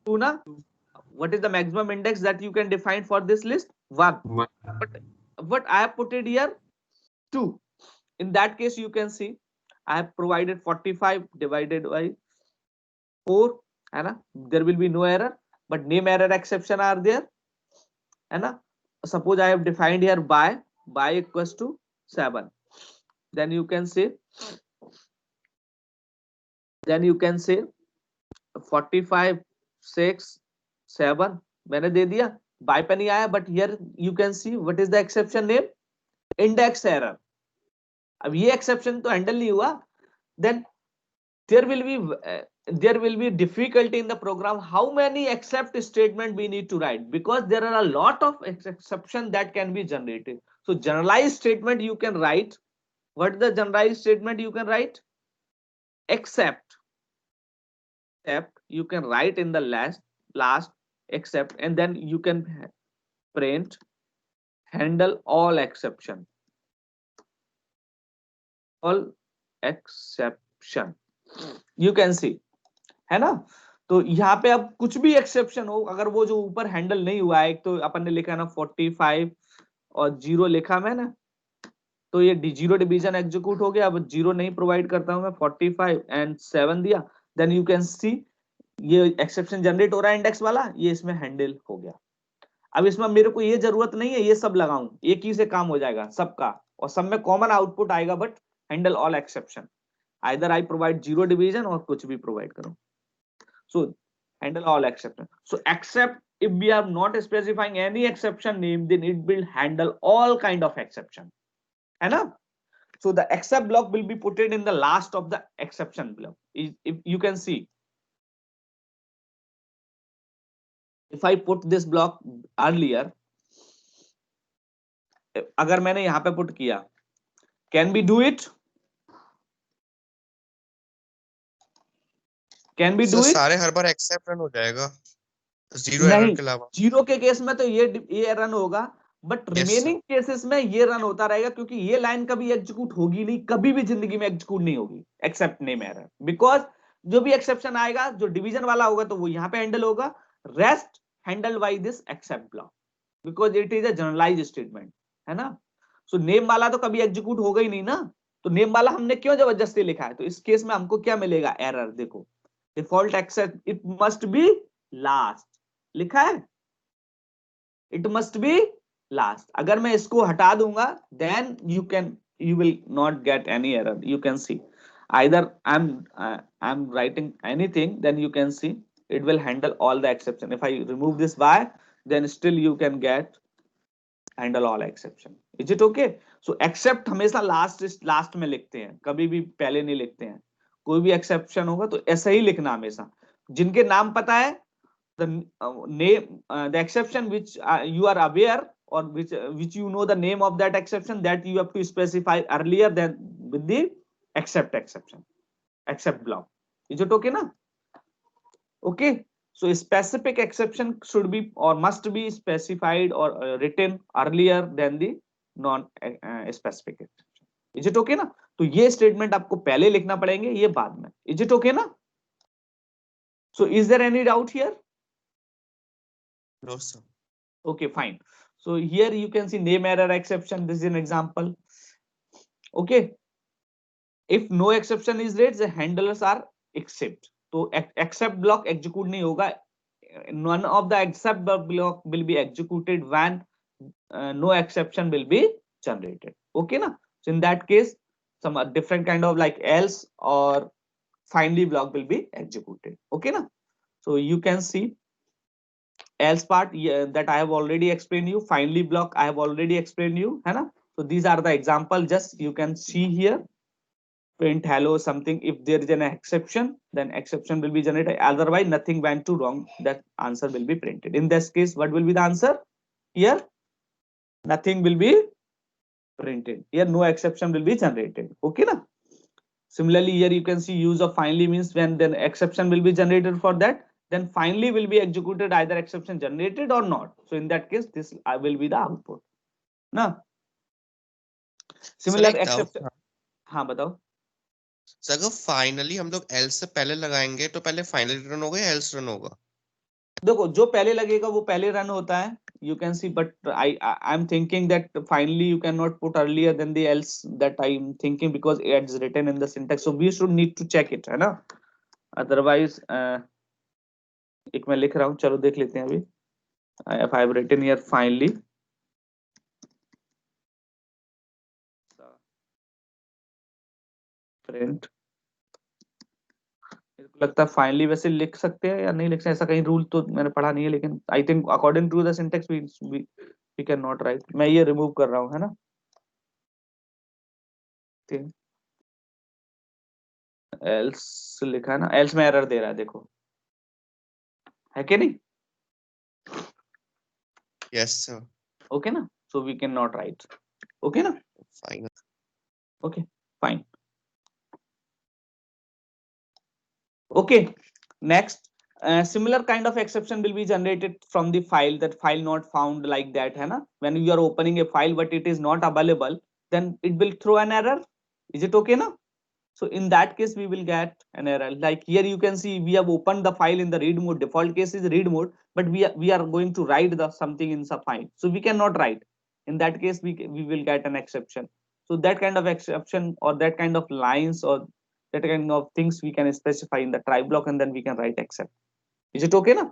2 ना. What is the maximum index that you can define for this list? 1. But I have put it here 2. In that case, you can see I have provided 45 divided by 4, है ना. There will be no error, but name error exception are there, है ना. Suppose I have defined here by equals to 7. Then you can say 45, 6, 7 मैंने दे दिया, by पे नहीं आया, but here you can see what is the exception name, index error. अब ये exception तो हैंडल नहीं हुआ, then there will be difficulty in the program. How many except statement we need to write, because there are a lot of exception that can be generated. So generalized statement you can write. What is the generalized statement you can write? Except you can write in the last except, and then you can print handle all exception. All exception you can see, है ना. तो यहाँ पे अब कुछ भी exception हो, अगर वो जो ऊपर हैंडल नहीं हुआ है, एक तो अपन ने लिखा ना 45 और 0 लिखा मैंने, तो ये जीरो डिवीजन एग्जीक्यूट हो गया. अब 0 नहीं प्रोवाइड करता हूं मैं, 45 एंड 7 दिया, देन यू कैन सी ये एक्सेप्शन जनरेट हो रहा है इंडेक्स वाला, ये इसमें हैंडल हो गया. अब इसमें मेरे को ये जरूरत नहीं है ये सब लगाऊं, एक ही से काम हो जाएगा सबका, और सब में कॉमन आउटपुट आएगा, but handle all exception. Either I provide zero division और कुछ भी provide करूं. So handle all exception. So except if we are not specifying any exception name, then it will handle all kind of exception. है ना. So the except block will be put in the last of the exception block. If you can see, if I put this block earlier, अगर मैंने यहां पे put किया, can we do it? Can we sir do it? सारे हर बार accept run हो जाएगा, zero error नहीं, के अलावा. जीरो के केस में तो ये रन होगा, but Yes, sir. Remaining cases में ये रन होता रहेगा, क्योंकि ये लाइन कभी एग्जीक्यूट होगी नहीं, कभी भी जिंदगी में एग्जीक्यूट नहीं होगी एक्सेप्ट नेम एरर. बिकॉज जो भी एक्सेप्शन आएगा, जो डिवीजन वाला होगा तो वो यहाँ पे हैंडल होगा, rest handle by this except block, because it is a generalize statement, है ना. सो नेम वाला तो कभी एग्जीक्यूट होगा ही नहीं ना, तो नेम वाला हमने क्यों जबरदस्ती लिखा है. तो इस केस में हमको क्या मिलेगा, एरर. देखो, default except it must be last लिखा है, इट मस्ट बी लास्ट. अगर मैं इसको हटा दूंगा, then you will not get any error. You can see, either I'm writing anything, then you can see it will handle all the exception. If I remove this by, then still you can get handle all exception. Is it okay? So except हमेशा last में लिखते हैं, कभी भी पहले नहीं लिखते हैं. कोई भी एक्सेप्शन होगा तो ऐसा ही लिखना हमेशा. जिनके नाम पता है, the name, the exception which you are aware, or which you know the name of that exception, that you have to specify earlier than with the except block. Is it okay na? Okay, so specific exception should be or must be specified or written earlier than the non specific exception. Is it okay ना. तो ये statement आपको पहले लिखना पड़ेंगे, ये बाद में. Is it okay ना. So is there any doubt here? No, sir. Okay, fine. So here you can see name error exception. This is an example. Okay, if no exception is raised, the handlers are except. तो except block execute नहीं होगा. None of the except block will be executed when no exception will be generated. Okay na. So in that case, some different kind of like else or finally block will be executed. Okay na. So you can see else part, yeah, that I have already explained you. Finally block I have already explained you, है ना. So these are the example. Just you can see here, print hello something. If there is an exception, then exception will be generated. Otherwise, nothing went to wrong. That answer will be printed. In this case, what will be the answer? Here, nothing will be printed. Here, no exception will be generated. Okay, na. Similarly, here you can see use of finally means when then exception will be generated for that. Then finally will be executed either exception generated or not. So in that case, this will be the output. ना. Sir Similar एक doubt exception. था हाँ बताओ. Sir, अगर finally हम लोग else से पहले लगाएंगे तो पहले फाइनली रन होगा या एल्स रन होगा? देखो, जो पहले लगेगा वो पहले रन होता है. You can see, but I'm thinking that finally you cannot put earlier than the else. That I'm thinking because it's written in the syntax. So we should need to check it, है ना. Otherwise, एक मैं लिख रहा हूँ, चलो देख लेते हैं अभी. If I have written here finally, print, मेरे को लगता है फाइनली वैसे लिख सकते हैं या नहीं लिख सकते, ऐसा कहीं रूल तो मैंने पढ़ा नहीं है, लेकिन I think according to the syntax we can not write. मैं ये रिमूव कर रहा हूँ, है ना. ठीक, एल्स लिखा है ना, एल्स में एरर दे रहा है, देखो, है कि नहीं. Yes sir. ओके ना. So we can not write. Okay ना. Fine. Okay, fine. Okay, next, similar kind of exception will be generated from the file, that file not found, like that, है ना. When you are opening a file but it is not available, then it will throw an error. Is it okay ना. So in that case we will get an error. Like here you can see we have opened the file in the read mode. Default case is read mode, but we are going to write the something in the file, so we cannot write. In that case we will get an exception. So that kind of exception or that kind of lines or that kind of things we can specify in the try block, and then we can write except. Is it okay na.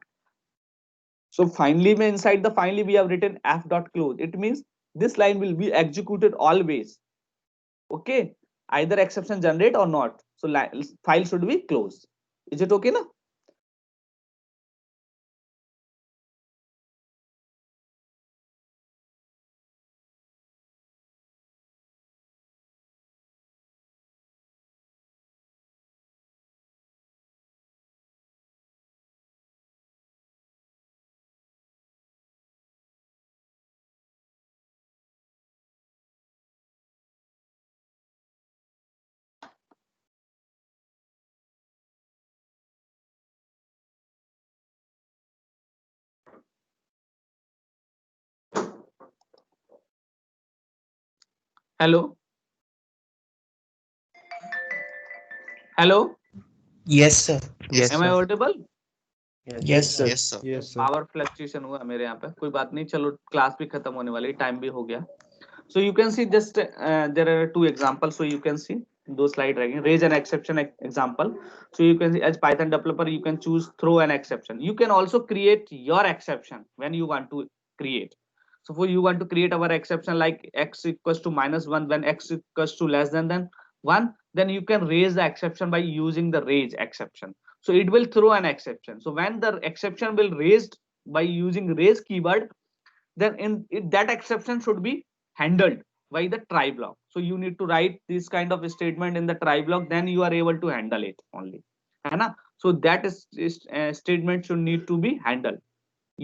So finally inside the finally we have written f dot close. It means this line will be executed always. Okay, either exception generate or not. So file should be closed. Is it okay na. Hello hello, Yes, sir. Yes, am I sir. Audible? Yes, sir. Yes, sir. Yes, sir. Power fluctuation हुआ मेरे यहाँ पे, कोई बात नहीं, चलो class भी खत्म होने वाली, टाइम भी हो गया. So you can see just there are two examples. So you can see दो slide रहेंगे. Raise an exception example. So you can see as Python developer you can choose throw an exception. You can also create your exception when you want to create. So for you want to create our exception like x equals to -1 when x equals to less than 1, then you can raise the exception by using the raise exception. So it will throw an exception. So when the exception will raised by using raise keyword, then that exception should be handled by the try block. So you need to write this kind of statement in the try block, then you are able to handle it only, है ना? So that statement should need to be handled.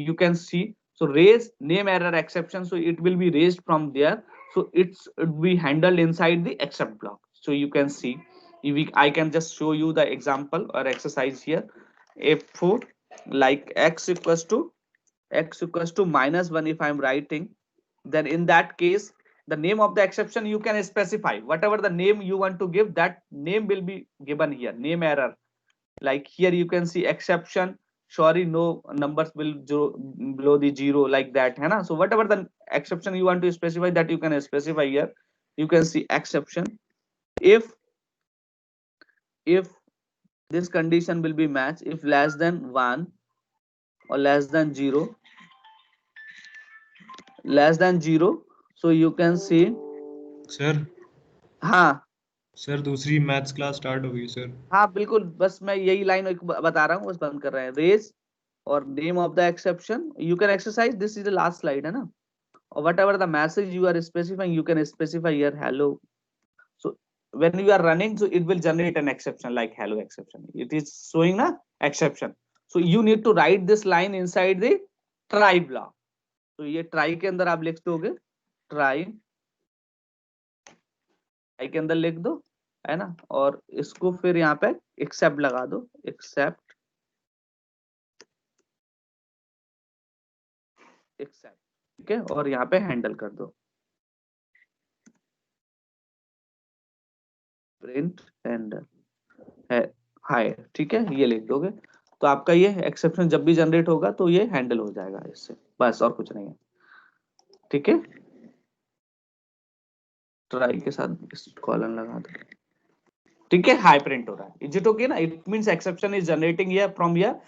You can see, so raise name error exception, so it will be raised from there, so it would be handled inside the except block. So you can see, if I can just show you the example or exercise here. If for like x equals to -1, if I'm writing, then in that case the name of the exception you can specify whatever the name you want to give, that name will be given here, name error. Like here you can see exception, sorry no numbers will below the 0, like that, है ना? So whatever the exception you want to specify, that you can specify here. You can see exception, if this condition will be matched, if less than 1 or less than 0, so you can see. Sir हाँ sir दूसरी maths class start हो गई sir. हाँ बिल्कुल, बस मैं यही line बता रहा हूँ, बस बंद कर रहे हैं. रेज और name of the exception you can exercise, this is the last slide, है ना? और whatever the message you are specifying, you can specify here hello. So when you are running, so it will generate an exception like hello exception, it is showing na exception. So you need to write this line inside the try block. तो ये try के अंदर आप लिख दोगे, try के अंदर लिख दो, है ना? और इसको फिर यहाँ पे एक्सेप्ट लगा दो, एक्सेप्ट ठीक है, और यहाँ पे हैंडल कर दो, प्रिंट हैंडल है हाय, ठीक है, ये लिख दोगे तो आपका ये एक्सेप्शन जब भी जनरेट होगा तो ये हैंडल हो जाएगा इससे, बस और कुछ नहीं है. ठीक है, ट्राई के साथ कॉलन लगा दो, ठीक है, हाई प्रिंट हो रहा है. इज इट ओके ना? It means exception is generating here from here.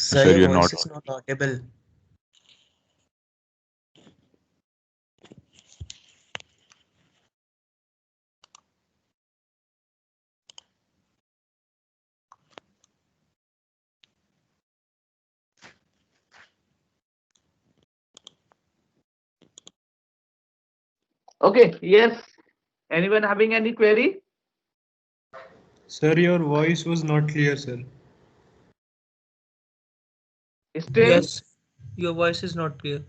Sir, Sir, your you're voice not is not audible. Okay, yes. Anyone having any query? Sir, your voice was not clear, sir. Still? Yes, your voice is not clear.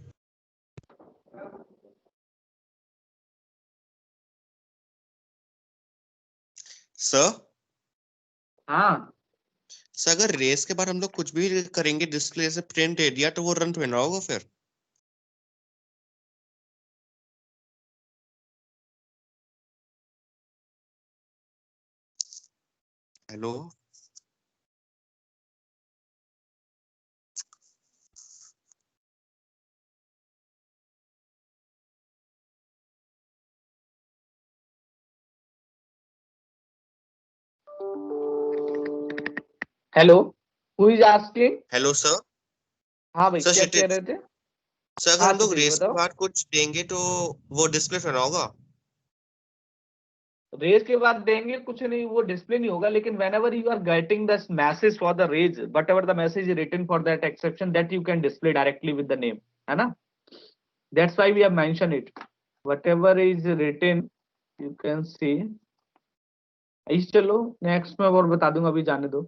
Sir हाँ, sir अगर race के बाद हम लोग कुछ भी करेंगे display से प्रिंट एरिया, तो वो रन तो ना होगा फिर? Hello hello, who is asking? Hello sir. हाँ भाई, सर क्या कह रहे थे? सर अगर हाँ हम लोग क्षितिज रेस के बताओ। बाद कुछ देंगे तो वो डिस्प्ले पे ना होगा? रेज के बाद देंगे कुछ नहीं, वो डिस्प्ले नहीं होगा, लेकिन whenever you are getting this message for the raise, whatever the message is written for that exception, that you can display directly with the name, है ना? That's why we have mentioned it. Whatever is written, you can see. इस चलो next में और बता दूंगा, अभी जाने दो.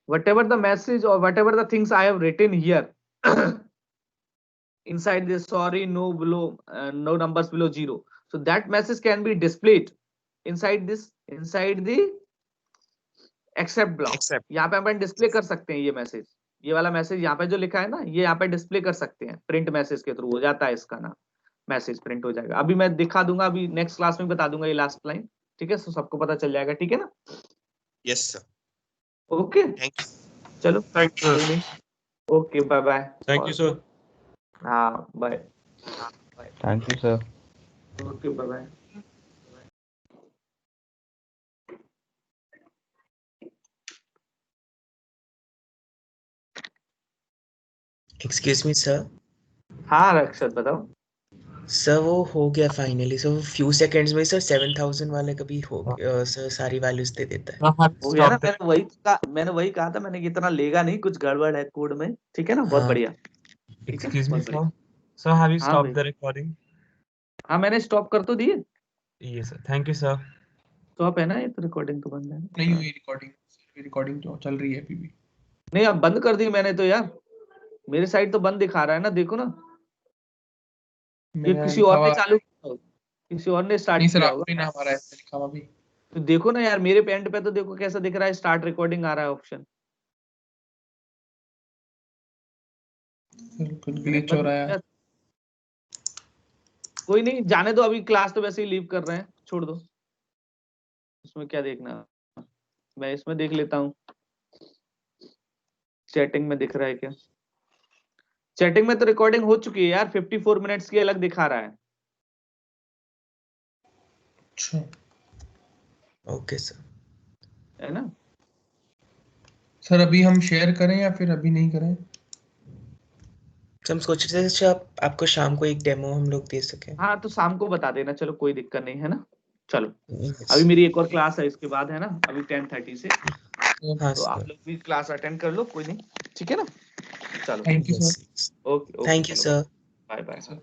Whatever the message or whatever the things I have written here inside this, sorry, no below, no numbers below 0. So that message can be displayed inside this, inside the except block. Except. यहाँ पे अपन display कर सकते हैं ये message, ये वाला message यहाँ पे जो लिखा है ना, ये यहाँ पे डिस्प्ले कर सकते हैं. प्रिंट मैसेज के थ्रू हो जाता है इसका ना, मैसेज प्रिंट हो जाएगा. अभी मैं दिखा दूंगा, अभी नेक्स्ट क्लास में बता दूंगा ये लास्ट लाइन. ठीक है, तो सबको पता चल जाएगा. ठीक है ना? Yes sir. Okay, thank you. चलो. Thank you. Okay, bye bye. Thank you, sir. हाँ bye. Thank you sir. Okay, bye bye. Excuse me, sir. हाँ रक्षत बताओ. सर वो हो गया फाइनली. सर फ्यू सेकंड्स में सर 7000 वाले कभी हो गया सर, सारी वैल्यूज दे देता है. हो गया ना? मैंने वही कहा था, मैंने इतना लेगा नहीं, कुछ गड़बड़ है कोड में. ठीक है ना? बहुत हाँ. बढ़िया. Excuse me, बहुत बढ़िया. sir. Sir, have you हाँ stopped भाई. the recording? हाँ मैंने स्टॉप कर तो दिए. Yes, sir. Thank you, sir. Stop है ना, ये तो रिकॉर्डिंग तो बंद है. नहीं हुई रिकॉर्डिंग तो चल रही है अभी भी. नहीं, अब बंद कर दी मैंने तो यार. मेरे साइड तो बंद दिखा रहा है ना, देखो ना. ये किसी और ने चालू किया होगा, किसी और ने स्टार्ट किया होगा. नहीं, हमारा ऐसे लिखा हुआ भी. तो देखो ना यार, मेरे पेंट पे तो देखो कैसा दिख रहा है, स्टार्ट रिकॉर्डिंग आ रहा है ऑप्शन. कुछ ग्लिच हो रहा है. कोई नहीं, जाने दो. अभी क्लास तो वैसे ही लीव कर रहे हैं, छोड़ दो. इसमें क्या देखना, मैं इसमें देख लेता हूँ. चैटिंग में दिख रहा है क्या? चैटिंग में तो रिकॉर्डिंग हो चुकी है यार, 54 मिनट्स की अलग दिखा रहा है. अच्छा, ओके सर. है ना? सर अभी हम शेयर करें या फिर अभी नहीं करें? हम सोच रहे थे आपको शाम को एक डेमो हम लोग दे सकें. हाँ तो शाम को बता देना, चलो कोई दिक्कत नहीं है ना. चलो, Yes. अभी मेरी एक और क्लास है इसके बाद, है ना, अभी 10:30 से. हाँ तो आप सर. लोग भी क्लास अटेंड कर लो, कोई नहीं. ठीक है ना? चलो, thank you Yes. Sir. Okay. Thank you, sir. Bye bye. Sir